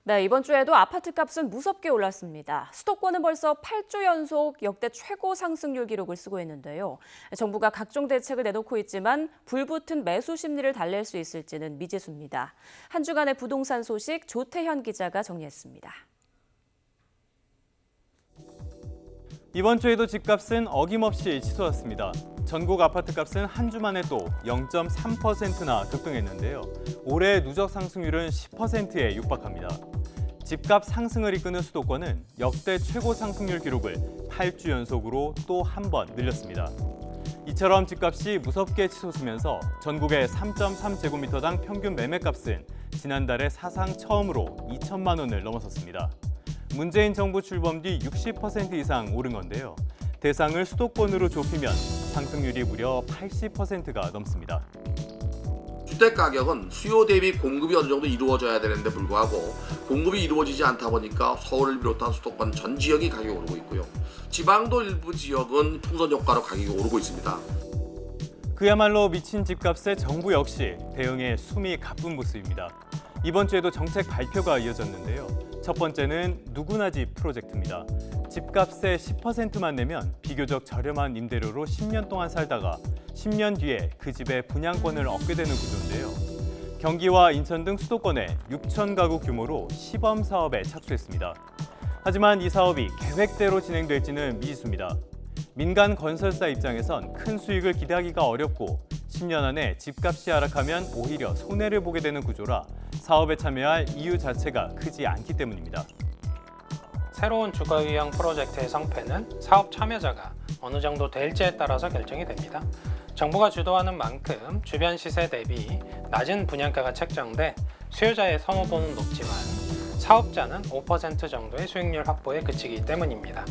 네, 이번 주에도 아파트 값은 무섭게 올랐습니다. 수도권은 벌써 8주 연속 역대 최고 상승률 기록을 쓰고 있는데요. 정부가 각종 대책을 내놓고 있지만 불붙은 매수 심리를 달랠 수 있을지는 미지수입니다. 한 주간의 부동산 소식 조태현 기자가 정리했습니다. 이번 주에도 집값은 어김없이 치솟았습니다. 전국 아파트값은 한 주 만에 또 0.3%나 급등했는데요. 올해 누적 상승률은 10%에 육박합니다. 집값 상승을 이끄는 수도권은 역대 최고 상승률 기록을 8주 연속으로 또 한 번 늘렸습니다. 이처럼 집값이 무섭게 치솟으면서 전국의 3.3제곱미터당 평균 매매값은 지난달에 사상 처음으로 2천만 원을 넘어섰습니다. 문재인 정부 출범 뒤 60% 이상 오른 건데요. 대상을 수도권으로 좁히면 상승률이 무려 80%가 넘습니다. 주택 가격은 수요 대비 공급이 어느 정도 이루어져야 되는데 불구하고 공급이 이루어지지 않다 보니까 서울을 비롯한 수도권 전 지역이 가격이 오르고 있고요. 지방도 일부 지역은 풍선 효과로 가격이 오르고 있습니다. 그야말로 미친 집값에 정부 역시 대응에 숨이 가쁜 모습입니다. 이번 주에도 정책 발표가 이어졌는데요. 첫 번째는 누구나 집 프로젝트입니다. 집값의 10%만 내면 비교적 저렴한 임대료로 10년 동안 살다가 10년 뒤에 그 집의 분양권을 얻게 되는 구조인데요. 경기와 인천 등 수도권에 6천 가구 규모로 시범 사업에 착수했습니다. 하지만 이 사업이 계획대로 진행될지는 미지수입니다. 민간 건설사 입장에선 큰 수익을 기대하기가 어렵고 10년 안에 집값이 하락하면 오히려 손해를 보게 되는 구조라 사업에 참여할 이유 자체가 크지 않기 때문입니다. 새로운 주거 유형 프로젝트의 성패는 사업 참여자가 어느 정도 될지에 따라서 결정이 됩니다. 정부가 주도하는 만큼 주변 시세 대비 낮은 분양가가 책정돼 수요자의 선호도는 높지만 사업자는 5% 정도의 수익률 확보에 그치기 때문입니다.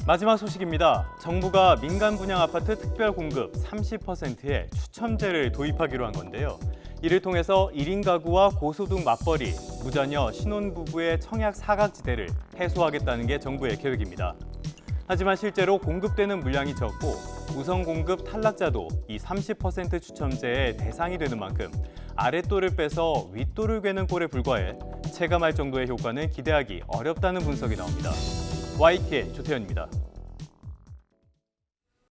마지막 소식입니다. 정부가 민간 분양 아파트 특별 공급 30%의 추첨제를 도입하기로 한 건데요. 이를 통해서 1인 가구와 고소득 맞벌이, 무자녀 신혼부부의 청약 사각지대를 해소하겠다는 게 정부의 계획입니다. 하지만 실제로 공급되는 물량이 적고 우선 공급 탈락자도 이 30% 추첨제의 대상이 되는 만큼 아랫돌을 빼서 윗돌을 괴는 꼴에 불과해 체감할 정도의 효과는 기대하기 어렵다는 분석이 나옵니다. YTN 조태현입니다.